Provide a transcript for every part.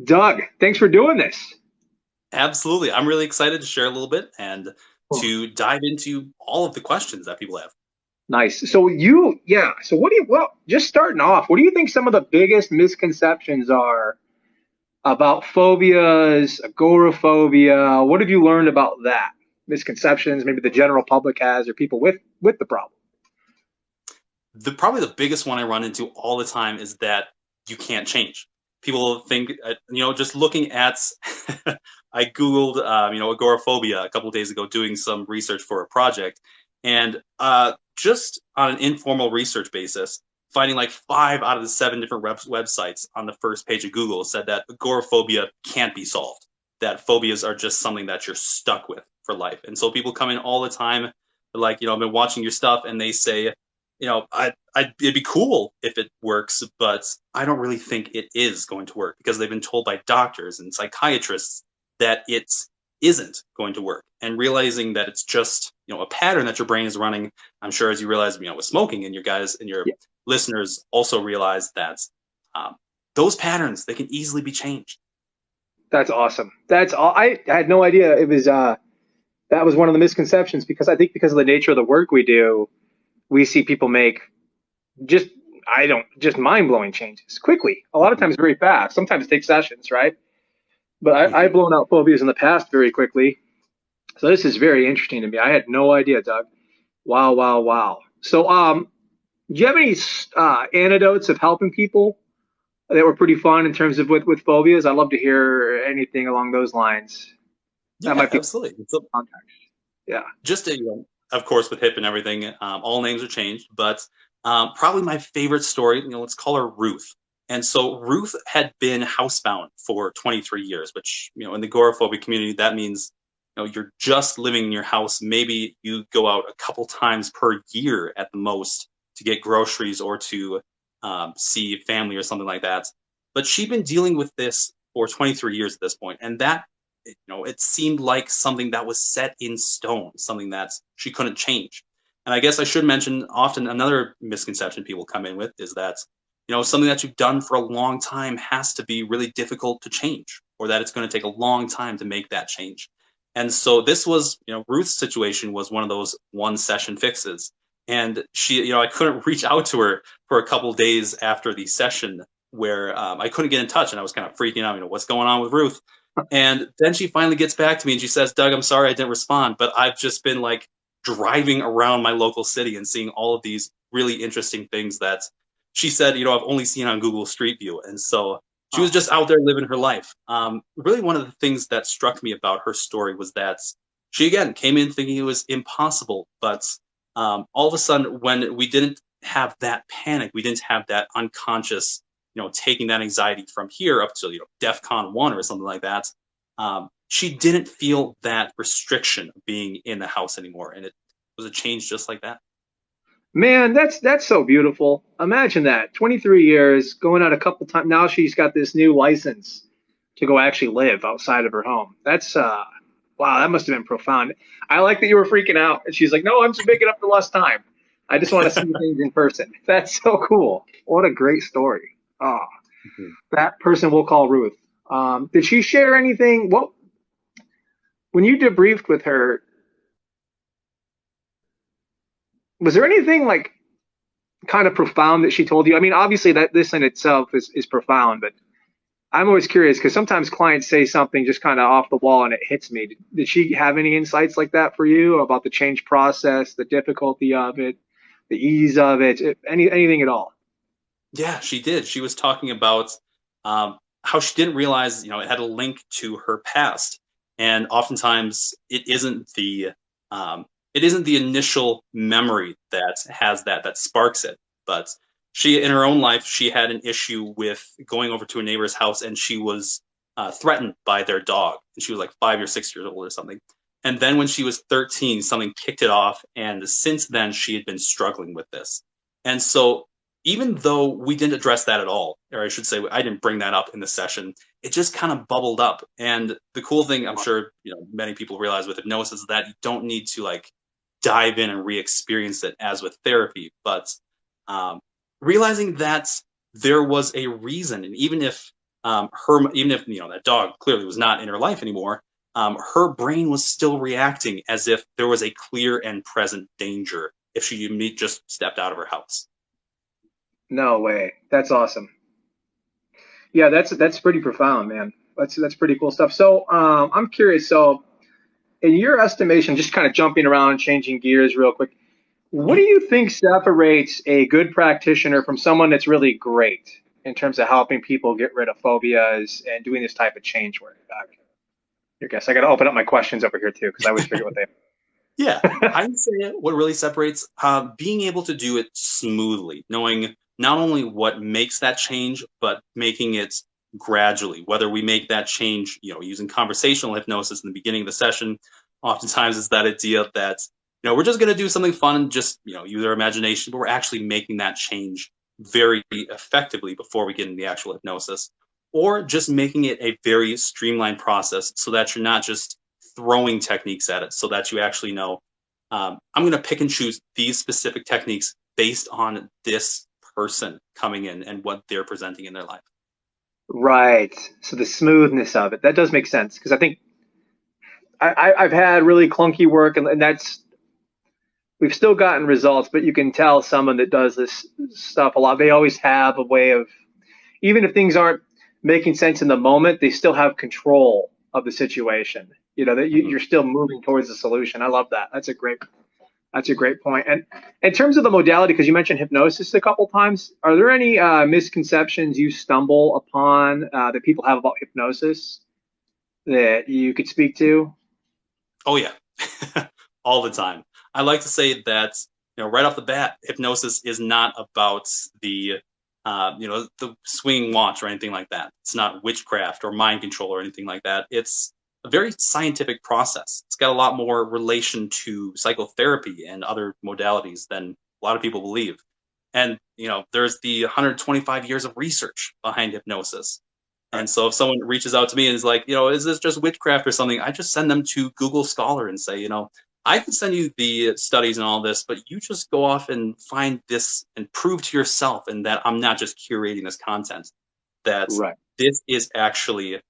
Doug, thanks for doing this. Absolutely. I'm really excited to share a little bit and Oh, to dive into all of the questions that people have. nice. So what do you, well, just starting off, what do you think some of the biggest misconceptions are about phobias, agoraphobia? What have you learned about that? Misconceptions, maybe the general public has, or people with the problem. Probably the biggest one I run into all the time is that you can't change. People think, just looking at, I Googled, agoraphobia a couple of days ago doing some research for a project. And just on an informal research basis, finding like 5 out of the 7 different websites on the first page of Google said that agoraphobia can't be solved, that phobias are just something that you're stuck with for life. And so people come in all the time, like, I've been watching your stuff and they say, it'd be cool if it works, but I don't really think it is going to work because they've been told by doctors and psychiatrists that it isn't going to work. And realizing that it's just, a pattern that your brain is running. I'm sure as you realize, with smoking, and your guys and your Yeah, listeners also realize that um, those patterns, they can easily be changed. that's awesome. That's all. I had no idea it was, that was one of the misconceptions because I think because of the nature of the work we do, we see people make just I don't just mind blowing changes quickly. A lot of Mhm. times very fast. Sometimes it takes sessions, right? But I've Mhm. blown out phobias in the past very quickly. So this is very interesting to me. I had no idea, Doug. Wow, wow, wow. So do you have any anecdotes of helping people that were pretty fun in terms of with phobias? I'd love to hear anything along those lines. That Yeah, might be absolutely. So context. Yeah. just to, of course, with hip and everything, all names are changed, but probably my favorite story, let's call her Ruth. And so Ruth had been housebound for 23 years, which, in the agoraphobic community, that means, you're just living in your house. Maybe you go out a couple times per year at the most to get groceries or to see family or something like that. But she'd been dealing with this for 23 years at this point, and that it seemed like something that was set in stone, something that she couldn't change. And I guess I should mention often another misconception people come in with is that, something that you've done for a long time has to be really difficult to change, or that it's going to take a long time to make that change. And so this was, Ruth's situation was one of those one session fixes. And she, I couldn't reach out to her for a couple days after the session where I couldn't get in touch and I was kind of freaking out, what's going on with Ruth? And then she finally gets back to me and she says, Doug, I'm sorry I didn't respond, but I've just been like driving around my local city and seeing all of these really interesting things that she said, I've only seen on Google Street View. And so she was Oh, just out there living her life. Really, one of the things that struck me about her story was that she, again, came in thinking it was impossible. But all of a sudden, when we didn't have that panic, we didn't have that unconscious taking that anxiety from here up to DEF CON 1 or something like that. She didn't feel that restriction of being in the house anymore, and it was a change just like that. man, that's so beautiful. Imagine that. 23 years, going out a couple times. Now she's got this new license to go actually live outside of her home. That's wow, that must have been profound. I like that you were freaking out. And she's like, "No, I'm just making up for lost time. I just want to see things in person." That's so cool. What a great story. Oh, that person we'll call Ruth. Did she share anything? What when you debriefed with her, was there anything like kind of profound that she told you? I mean, obviously that this in itself is profound, but I'm always curious because sometimes clients say something just kind of off the wall and it hits me. Did she have any insights like that for you about the change process, the difficulty of it, the ease of it, anything at all? Yeah, she did. She was talking about how she didn't realize, it had a link to her past, and oftentimes it isn't the initial memory that has that sparks it. But she, in her own life, she had an issue with going over to a neighbor's house, and she was threatened by their dog, and she was like 5 or 6 years old or something. And then when she was 13, something kicked it off, and since then she had been struggling with this. And so even though we didn't address that at all, or I should say, I didn't bring that up in the session, it just kind of bubbled up. And the cool thing, I'm sure many people realize with hypnosis is that you don't need to like dive in and re-experience it as with therapy, but um, realizing that there was a reason, and even if even if that dog clearly was not in her life anymore, her brain was still reacting as if there was a clear and present danger if she just stepped out of her house. No way. That's awesome. Yeah, that's pretty profound, man. That's pretty cool stuff. So I'm curious. So in your estimation, just kind of jumping around, changing gears real quick, what do you think separates a good practitioner from someone that's really great in terms of helping people get rid of phobias and doing this type of change work? Your guess. I got to open up my questions over here too, because I always forget what they. Yeah, I would say what really separates being able to do it smoothly, knowing not only what makes that change, but making it gradually. Whether we make that change, using conversational hypnosis in the beginning of the session, oftentimes it's that idea that we're just going to do something fun and just use our imagination, but we're actually making that change very effectively before we get into the actual hypnosis, or just making it a very streamlined process so that you're not just throwing techniques at it, so that you actually know, I'm going to pick and choose these specific techniques based on this person coming in and what they're presenting in their life. Right. So the smoothness of it, that does make sense, because I think I've had really clunky work, and we've still gotten results, but you can tell someone that does this stuff a lot, they always have a way of, even if things aren't making sense in the moment, they still have control of the situation. That you're still moving towards the solution. I love that. That's a great point. And in terms of the modality, because you mentioned hypnosis a couple times, are there any misconceptions you stumble upon that people have about hypnosis that you could speak to? Oh yeah, all the time. I like to say that right off the bat, hypnosis is not about the swinging watch or anything like that. It's not witchcraft or mind control or anything like that. It's a very scientific process. It's got a lot more relation to psychotherapy and other modalities than a lot of people believe. And there's the 125 years of research behind hypnosis. And so if someone reaches out to me and is like, is this just witchcraft or something? I just send them to Google Scholar and say, I can send you the studies and all this, but you just go off and find this and prove to yourself, and that I'm not just curating this content, that this is actually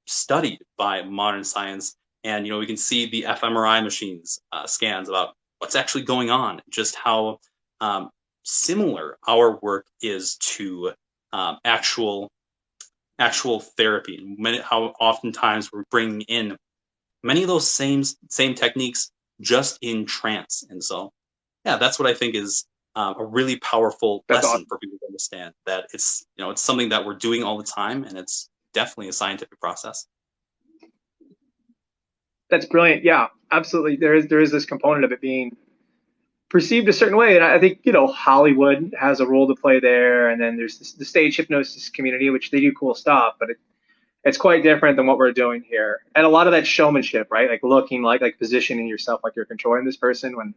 studied by modern science. And, we can see the fMRI machines scans about what's actually going on, just how similar our work is to actual therapy. How oftentimes we're bringing in many of those same techniques just in trance. And so, yeah, that's what I think is a really powerful lesson for people to understand, that it's something that we're doing all the time, and it's definitely a scientific process. That's brilliant. Yeah, absolutely. There is this component of it being perceived a certain way, and I think Hollywood has a role to play there, and then there's the stage hypnosis community, which they do cool stuff, but it's quite different than what we're doing here. And a lot of that showmanship, right? Like looking like positioning yourself like you're controlling this person. When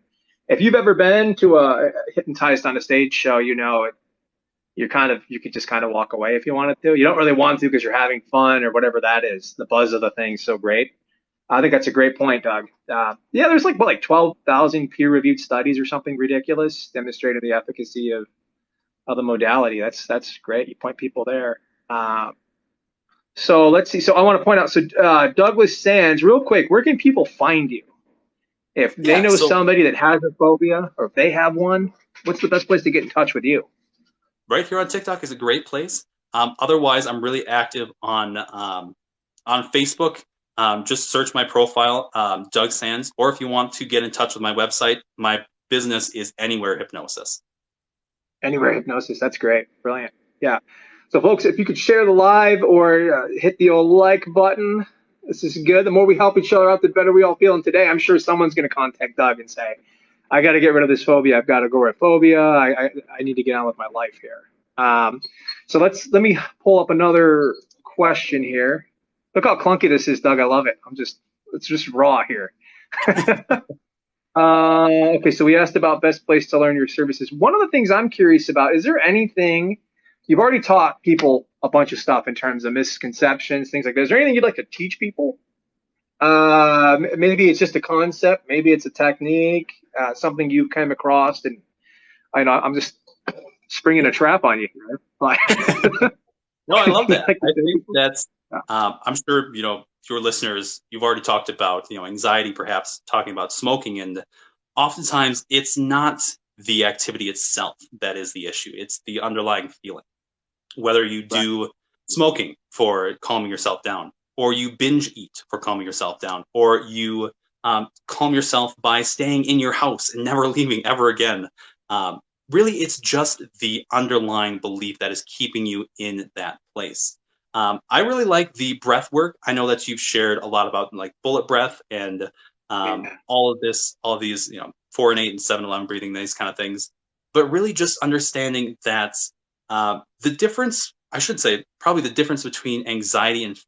if you've ever been to a hypnotized on a stage show, you could just kind of walk away if you wanted to. You don't really want to because you're having fun or whatever that is. The buzz of the thing's so great. I think that's a great point, Doug. There's like 12,000 peer-reviewed studies or something ridiculous demonstrating the efficacy of the modality. That's great. You point people there. So let's see. So I want to point out. So Douglas Sands, real quick, where can people find you? If they know somebody that has a phobia, or if they have one, what's the best place to get in touch with you? Right here on TikTok is a great place. Otherwise, I'm really active on Facebook. Just search my profile, Doug Sands. Or if you want to get in touch with my website, my business is Anywhere Hypnosis. Anywhere Hypnosis. That's great. Brilliant. Yeah. So, folks, if you could share the live or hit the old like button, this is good. The more we help each other out, the better we all feel. And today, I'm sure someone's going to contact Doug and say, I got to get rid of this phobia. I've got agoraphobia. I need to get on with my life here. So let me pull up another question here. Look how clunky this is, Doug. I love it. It's just raw here. Okay, so we asked about best place to learn your services. One of the things I'm curious about, is there anything, you've already taught people a bunch of stuff in terms of misconceptions, things like that. Is there anything you'd like to teach people? Maybe it's just a concept, maybe it's a technique, something you've come across, and I know I'm just springing a trap on you, right? No, I love that. I think that's, Yeah. I'm sure, your listeners, you've already talked about, anxiety, perhaps talking about smoking. And oftentimes it's not the activity itself that is the issue. It's the underlying feeling. Whether you Right. do smoking for calming yourself down, or you binge eat for calming yourself down, or you calm yourself by staying in your house and never leaving ever again. Really, it's just the underlying belief that is keeping you in that place. I really like the breath work. I know that you've shared a lot about like bullet breath and Yeah. all of these, 4 and 8 and 7-11 breathing, these kind of things. But really just understanding that the difference, I should say, probably the difference between anxiety and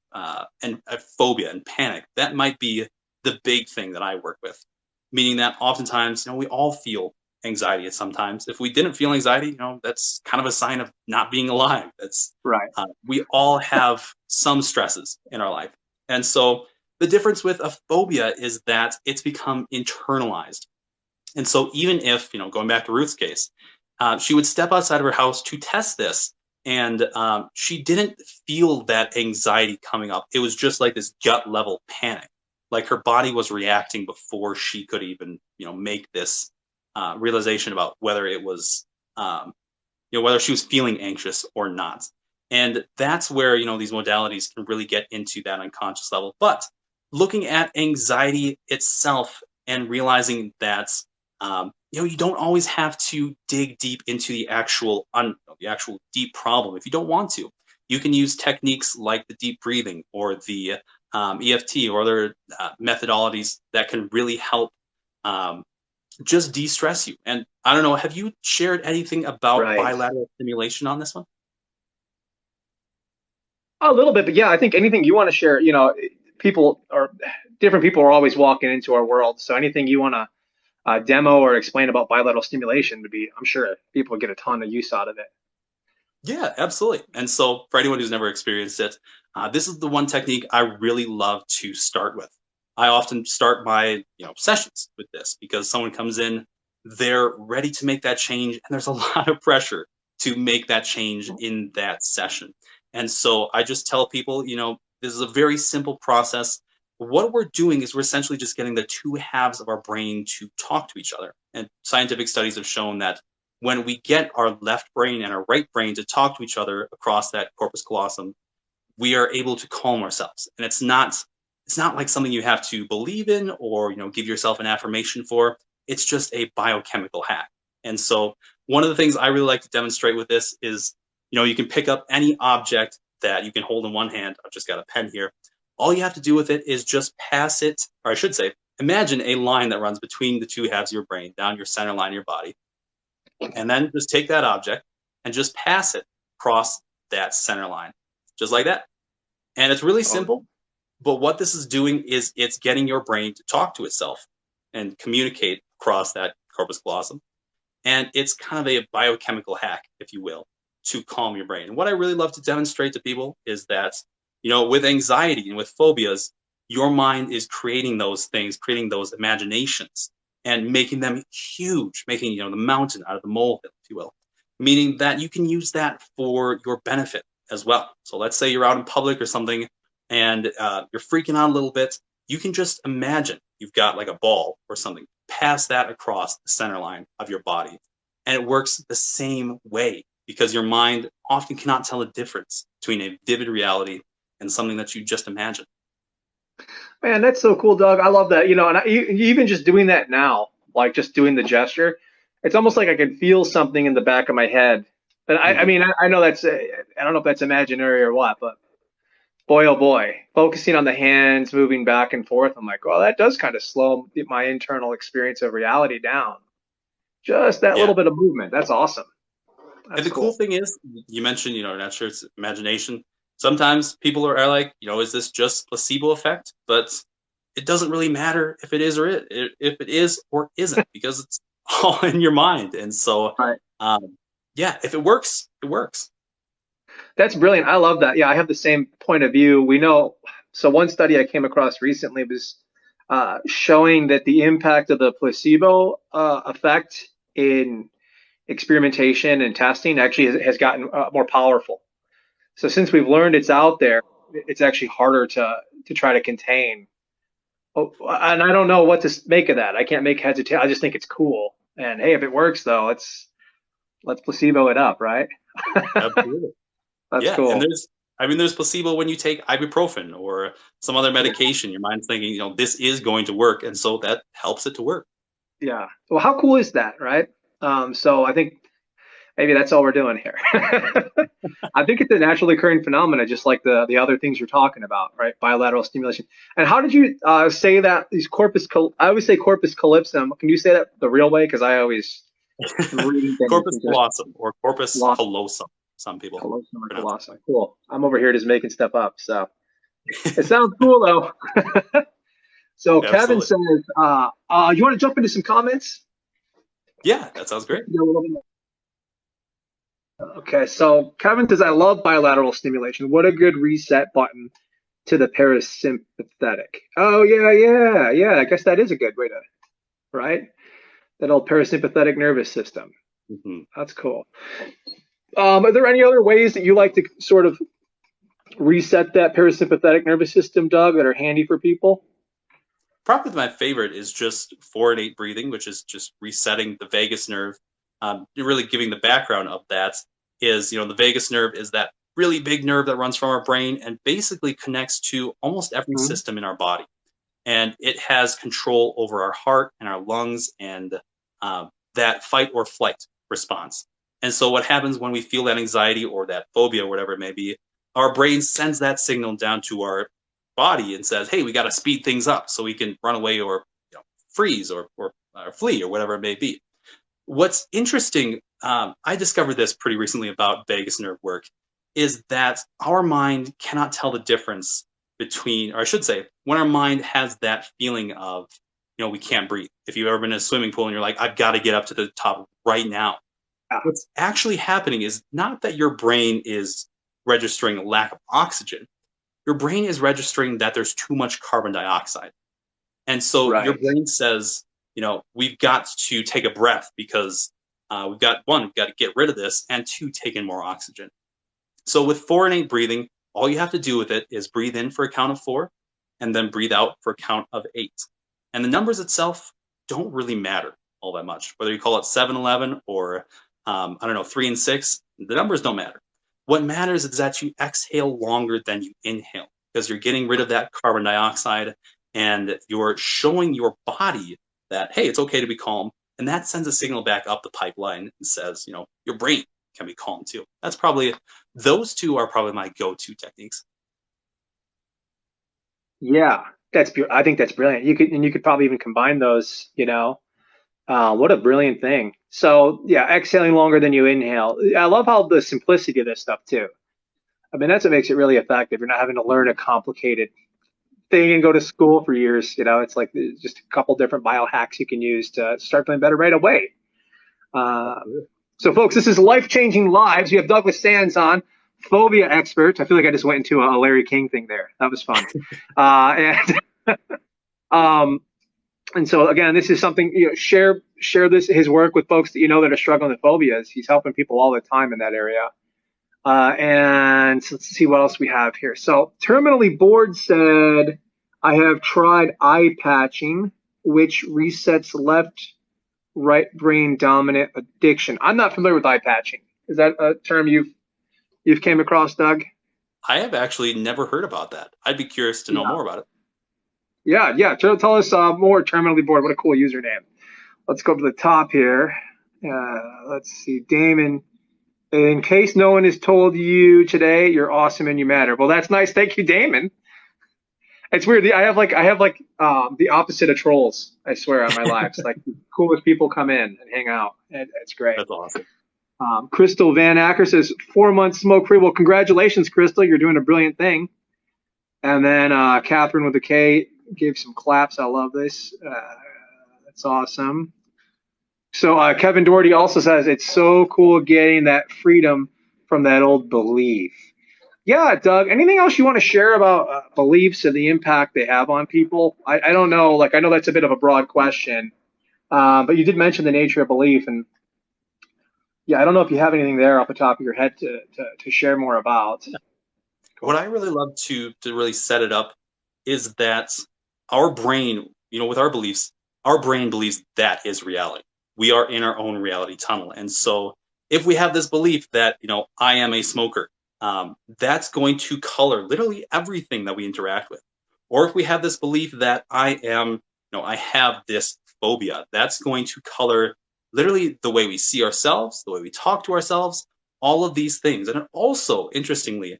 phobia and panic, that might be the big thing that I work with. Meaning that oftentimes, we all feel anxiety at some times. If we didn't feel anxiety, that's kind of a sign of not being alive. That's Right. we all have some stresses in our life. And so the difference with a phobia is that it's become internalized. And so even if, going back to Ruth's case, she would step outside of her house to test this, and she didn't feel that anxiety coming up. It was just like this gut level panic, like her body was reacting before she could even, make this realization about whether it was, whether she was feeling anxious or not. And that's where, these modalities can really get into that unconscious level. But looking at anxiety itself and realizing that, you don't always have to dig deep into the actual deep problem if you don't want to. You can use techniques like the deep breathing or the EFT or other methodologies that can really help just de-stress you. And I don't know, have you shared anything about Right. bilateral stimulation on this one? A little bit, but yeah, I think anything you want to share, different people are always walking into our world. So anything you want to demo or explain about bilateral stimulation would be, I'm sure people would get a ton of use out of it. Yeah, absolutely. And so for anyone who's never experienced it, this is the one technique I really love to start with. I often start my sessions with this because someone comes in, they're ready to make that change, and there's a lot of pressure to make that change in that session. And so I just tell people, this is a very simple process. What we're doing is we're essentially just getting the two halves of our brain to talk to each other. And scientific studies have shown that when we get our left brain and our right brain to talk to each other across that corpus callosum, we are able to calm ourselves. And it's not like something you have to believe in or give yourself an affirmation for. It's just a biochemical hack. And so one of the things I really like to demonstrate with this is, you can pick up any object that you can hold in one hand. I've just got a pen here. All you have to do with it is just pass it, or I should say, imagine a line that runs between the two halves of your brain, down your center line of your body. And then just take that object and just pass it across that center line, just like that. And it's really simple, but what this is doing is it's getting your brain to talk to itself and communicate across that corpus callosum. And it's kind of a biochemical hack, if you will, to calm your brain. And what I really love to demonstrate to people is that, with anxiety and with phobias, your mind is creating those things, creating those imaginations, and making them huge, making the mountain out of the molehill, if you will, meaning that you can use that for your benefit as well. So let's say you're out in public or something, and you're freaking out a little bit. You can just imagine you've got like a ball or something, pass that across the center line of your body, and it works the same way because your mind often cannot tell the difference between a vivid reality and something that you just imagine. Man, that's so cool, Doug. I love that. And even just doing that now, like just doing the gesture, it's almost like I can feel something in the back of my head. And I mean, I know I don't know if that's imaginary or what, but boy, oh boy, focusing on the hands moving back and forth, I'm like, well, that does kind of slow my internal experience of reality down. Just that Yeah. little bit of movement. That's awesome. And the cool thing is, you mentioned, not sure it's imagination. Sometimes people are like, is this just placebo effect? But it doesn't really matter if it is if it is or isn't, because it's all in your mind. And so, right. Yeah, if it works, it works. That's brilliant. I love that. Yeah, I have the same point of view. We know. So one study I came across recently was showing that the impact of the placebo effect in experimentation and testing actually has gotten more powerful. So since we've learned it's out there, it's actually harder to try to contain. Oh, and I don't know what to make of that. I can't make heads or tails. I just think it's cool. And hey, if it works though, let's placebo it up, right? Absolutely. That's Yeah, and cool. there's placebo when you take ibuprofen or some other medication. Your mind's thinking, this is going to work, and so that helps it to work. Yeah. Well, how cool is that, right? So I think maybe that's all we're doing here. I think it's a naturally occurring phenomena, just like the other things you're talking about, right? Bilateral stimulation. And how did you say that? I always say corpus callosum. Can you say that the real way? Because I always read things Corpus and just callosum or corpus lost callosum, some people callosum or pronounce colossum. Cool. I'm over here just making stuff up. So it sounds cool though. So it. Kevin Absolutely. says, you want to jump into some comments? Yeah, that sounds great. Okay, so Kevin says, I love bilateral stimulation. What a good reset button to the parasympathetic. Oh, yeah. I guess that is a good way to, right? That old parasympathetic nervous system. Mm-hmm. That's cool. Are there any other ways that you like to sort of reset that parasympathetic nervous system, Doug, that are handy for people? Probably my favorite is just 4 and 8 breathing, which is just resetting the vagus nerve. Really giving the background of that is, the vagus nerve is that really big nerve that runs from our brain and basically connects to almost every Mm-hmm. system in our body. And it has control over our heart and our lungs and that fight or flight response. And so what happens when we feel that anxiety or that phobia, or whatever it may be, our brain sends that signal down to our body and says, hey, we got to speed things up so we can run away or freeze or flee or whatever it may be. What's interesting, I discovered this pretty recently about vagus nerve work, is that our mind cannot tell the difference between, or I should say, when our mind has that feeling of, we can't breathe. If you've ever been in a swimming pool and you're like, I've got to get up to the top right now. What's actually happening is not that your brain is registering a lack of oxygen. Your brain is registering that there's too much carbon dioxide. And so your brain says, we've got to take a breath because we've got to get rid of this, and 2, take in more oxygen. So with 4 and 8 breathing, all you have to do with it is breathe in for a count of 4 and then breathe out for a count of 8. And the numbers itself don't really matter all that much. Whether you call it 7-11 or, 3 and 6, the numbers don't matter. What matters is that you exhale longer than you inhale because you're getting rid of that carbon dioxide and you're showing your body that, hey, it's okay to be calm. And that sends a signal back up the pipeline and says, your brain can be calm too. Those 2 are probably my go-to techniques. Yeah, I think that's brilliant. You could probably even combine those, what a brilliant thing. So yeah, exhaling longer than you inhale. I love how the simplicity of this stuff too. I mean, that's what makes it really effective. You're not having to learn a complicated thing and go to school for years. It's like just a couple different biohacks you can use to start feeling better right away. So folks, this is Life-Changing Lives. You have Douglas Sands on, phobia expert. I feel like I just went into a Larry King thing there. That was fun. And so again, this is something, share his work with folks that that are struggling with phobias. He's helping people all the time in that area. And let's see what else we have here. So Terminally Bored said, I have tried eye patching, which resets left right brain dominant addiction. I'm not familiar with eye patching. Is that a term you've came across, Doug? I have actually never heard about that. I'd be curious to know more about it. Yeah. Tell us more. Terminally Bored. What a cool username. Let's go to the top here. Let's see, Damon. In case no one has told you today, you're awesome and you matter. Well, that's nice. Thank you, Damon. It's weird. I have the opposite of trolls, I swear, on my lives. Like the coolest people come in and hang out. It's great. That's awesome. Crystal Van Acker says 4 months smoke free. Well, congratulations, Crystal. You're doing a brilliant thing. And then Catherine with a K gave some claps. I love this. That's awesome. So Kevin Doherty also says it's so cool getting that freedom from that old belief. Yeah, Doug, anything else you want to share about beliefs and the impact they have on people? I don't know. Like, I know that's a bit of a broad question, but you did mention the nature of belief. And Yeah, I don't know if you have anything there off the top of your head to share more about. What I really love to really set it up is that our brain, with our beliefs, our brain believes that is reality. We are in our own reality tunnel. And so if we have this belief that, I am a smoker, that's going to color literally everything that we interact with. Or if we have this belief that I have this phobia, that's going to color literally the way we see ourselves, the way we talk to ourselves, all of these things. And it also, interestingly,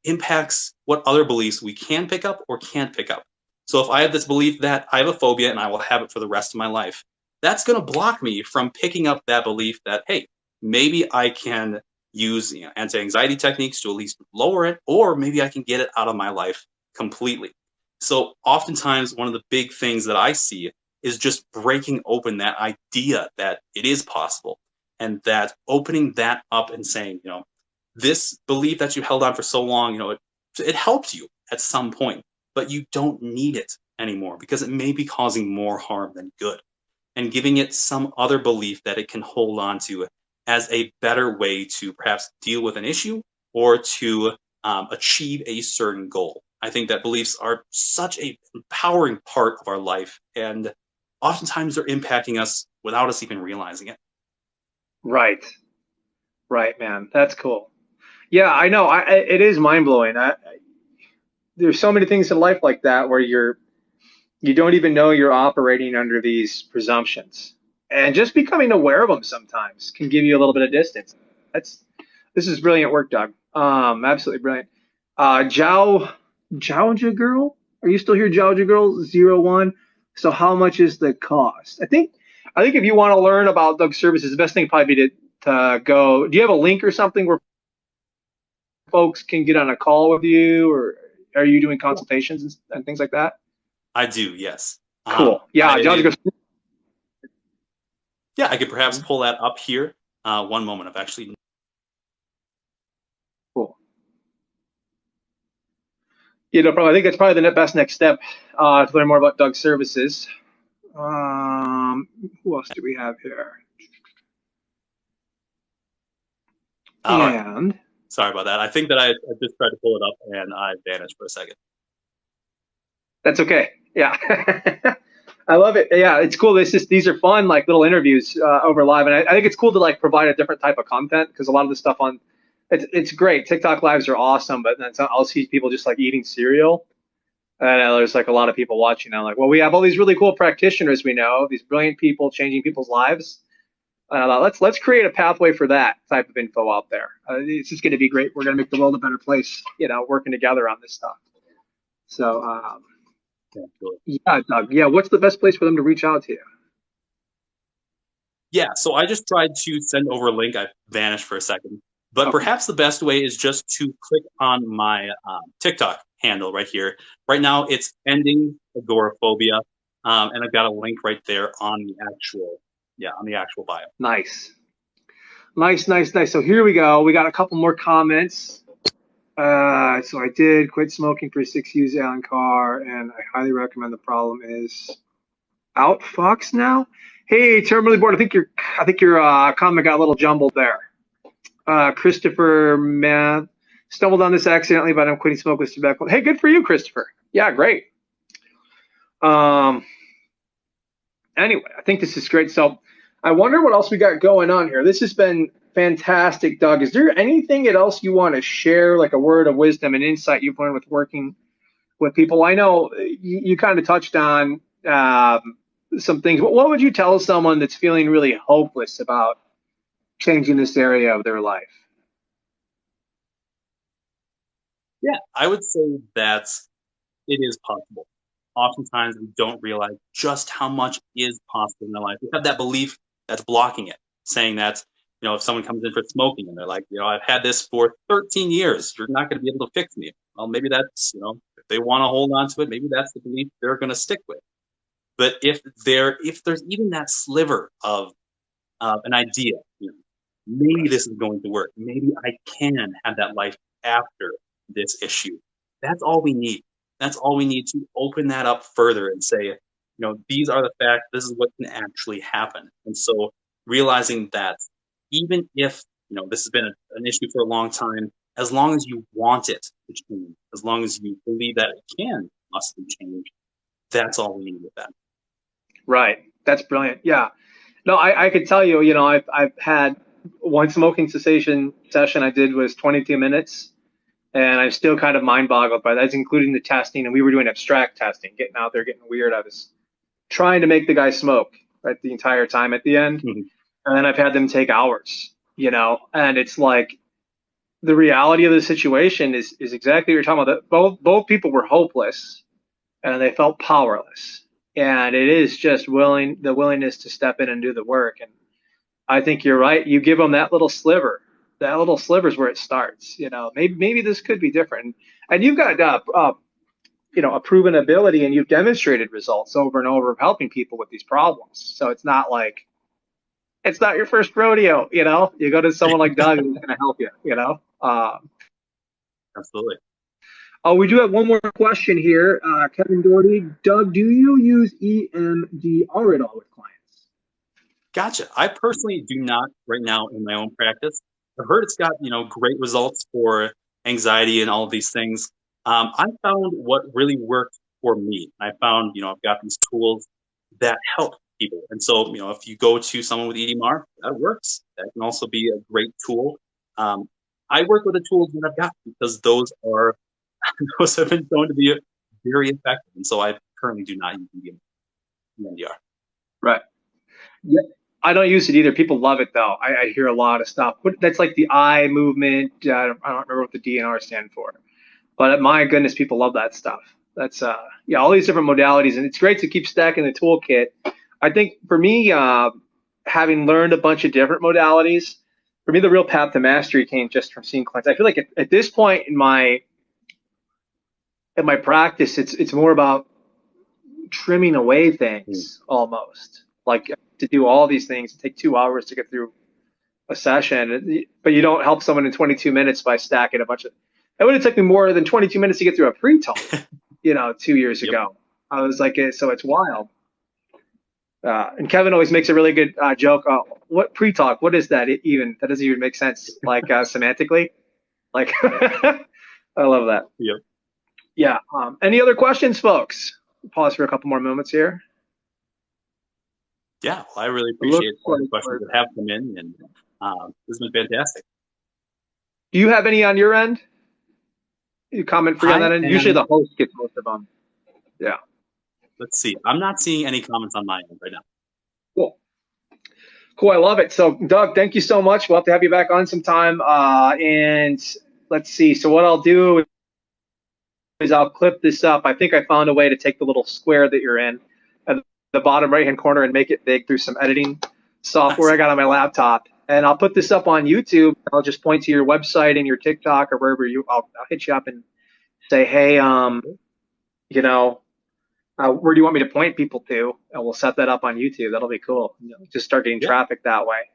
impacts what other beliefs we can pick up or can't pick up. So if I have this belief that I have a phobia and I will have it for the rest of my life, that's going to block me from picking up that belief that, hey, maybe I can use anti-anxiety techniques to at least lower it, or maybe I can get it out of my life completely. So oftentimes one of the big things that I see is just breaking open that idea that it is possible, and that opening that up and saying, this belief that you held on for so long, it helped you at some point, but you don't need it anymore because it may be causing more harm than good. And giving it some other belief that it can hold on to as a better way to perhaps deal with an issue or to achieve a certain goal. I think that beliefs are such an empowering part of our life, and oftentimes they're impacting us without us even realizing it. Right. Right, man. That's cool. Yeah, I know. It is mind blowing. There's so many things in life like that where you don't even know you're operating under these presumptions, and just becoming aware of them sometimes can give you a little bit of distance. This is brilliant work, Doug. Absolutely brilliant. Jouja Girl, are you still here, Jouja Girl 01? So how much is the cost? I think if you want to learn about Doug's services, the best thing probably be to go. Do you have a link or something where folks can get on a call with you, or are you doing consultations and things like that? I do, yes. Cool. Yeah, Jouja Girl. Yeah, I could perhaps pull that up here. One moment. I've actually. Cool. I think that's probably the best next step to learn more about Doug's services. Who else do we have here? All right. And Sorry about that. I think that I just tried to pull it up and I vanished for a second. that's okay. Yeah. I love it. Yeah, it's cool. These are fun, like little interviews over live, and I think it's cool to like provide a different type of content because a lot of the stuff on it's great. TikTok lives are awesome, but then I'll see people just like eating cereal, and there's like a lot of people watching. I'm like, well, we have all these really cool practitioners we know, these brilliant people changing people's lives. Let's create a pathway for that type of info out there. It's just going to be great. We're going to make the world a better place, working together on this stuff. So, yeah, Doug. Yeah, what's the best place for them to reach out to you? Yeah, so I just tried to send over a link. I vanished for a second. But perhaps the best way is just to click on my TikTok handle right here. Right now, it's ending agoraphobia, and I've got a link right there on the actual bio. Nice. So here we go. We got a couple more comments. So I did quit smoking for 6 years, Alan Carr, and I highly recommend. The problem is out Fox now. Hey, terminally bored. I think your comment got a little jumbled there. Christopher, man, stumbled on this accidentally, but I'm quitting smoke with tobacco. Hey, good for you, Christopher. Yeah, great. Anyway, I think this is great. So I wonder what else we got going on here. This has been fantastic, Doug. Is there anything else you want to share, like a word of wisdom and insight you've learned with working with people? I know you kind of touched on some things. What would you tell someone that's feeling really hopeless about changing this area of their life? Yeah, I would say that it is possible. Oftentimes, we don't realize just how much is possible in their life. We have that belief that's blocking it, saying that, if someone comes in for smoking and they're like, I've had this for 13 years, you're not going to be able to fix me. Well, maybe that's, if they want to hold on to it, maybe that's the belief they're going to stick with. But if there's even that sliver of an idea, maybe this is going to work. Maybe I can have that life after this issue. That's all we need. That's all we need to open that up further and say, these are the facts. This is what can actually happen. And so realizing that even if, this has been an issue for a long time, as long as you want it to change, as long as you believe that it can possibly change, that's all we need with that. Right. That's brilliant. Yeah. No, I could tell you, I've had one smoking cessation session I did was 22 minutes, and I'm still kind of mind boggled by that. That's including the testing, and we were doing abstract testing, getting out there, getting weird. I was trying to make the guy smoke, right, the entire time at the end. Mm-hmm. And then I've had them take hours, and it's like the reality of the situation is exactly what you're talking about. That both people were hopeless and they felt powerless. And it is just the willingness to step in and do the work. And I think you're right. You give them that little sliver. That little sliver is where it starts. Maybe this could be different. And you've got a proven ability, and you've demonstrated results over and over of helping people with these problems. So it's not your first rodeo. You go to someone like Doug who's going to help you. Absolutely. We do have one more question here. Kevin Doherty. Doug, do you use EMDR at all with clients? Gotcha. I personally do not right now in my own practice. I've heard it's got, great results for anxiety and all of these things. I found what really worked for me. I found, I've got these tools that help people. And so, if you go to someone with EMDR, that works. That can also be a great tool. I work with the tools that I've got because those have been shown to be very effective. And so I currently do not use EMDR. Right. Yeah. I don't use it either. People love it though. I hear a lot of stuff. That's like the eye movement. I don't remember what the DNR stand for, but my goodness, people love that stuff. That's all these different modalities, and it's great to keep stacking the toolkit. I think for me, having learned a bunch of different modalities, for me the real path to mastery came just from seeing clients. I feel like at this point in my practice, it's more about trimming away things almost. Like to do all these things, it take 2 hours to get through a session, but you don't help someone in 22 minutes by stacking a bunch of. It would have taken me more than 22 minutes to get through a pre-tone, 2 years ago. I was like, so it's wild. And Kevin always makes a really good joke. What pre-talk? What is that even? That doesn't even make sense, like semantically. Like, I love that. Yep. Yeah. Any other questions, folks? Pause for a couple more moments here. Yeah, well, I really appreciate all the questions that have come in, and this has been fantastic. Do you have any on your end? You comment free on that end? Usually the host gets most of them. Yeah. Let's see. I'm not seeing any comments on my end right now. Cool. I love it. So, Doug, thank you so much. We'll have to have you back on sometime. And let's see. So what I'll do is I'll clip this up. I think I found a way to take the little square that you're in at the bottom right-hand corner and make it big through some editing software I got on my laptop. And I'll put this up on YouTube. I'll just point to your website and your TikTok or wherever I'll hit you up and say, hey, where do you want me to point people to? And we'll set that up on YouTube. That'll be cool. Just start getting traffic that way.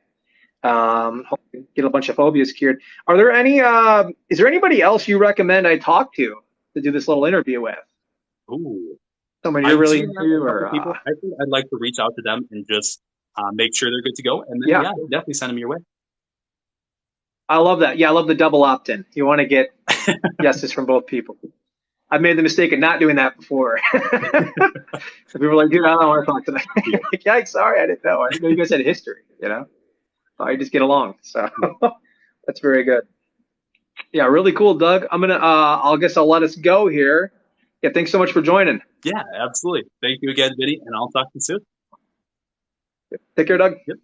Get a bunch of phobias cured. Are there any? Is there anybody else you recommend I talk to do this little interview with? Ooh, someone you're really into, or people? I think I'd like to reach out to them and just make sure they're good to go, and then definitely send them your way. I love that. Yeah, I love the double opt-in. You want to get yeses from both people. I've made the mistake of not doing that before. So people are like, dude, I don't want to talk to them. Like, yeah, sorry, I didn't know. I didn't know you guys had history, I just get along. So that's very good. Yeah, really cool, Doug. I guess I'll let us go here. Yeah, thanks so much for joining. Yeah, absolutely. Thank you again, Vinny, and I'll talk to you soon. Take care, Doug. Yep.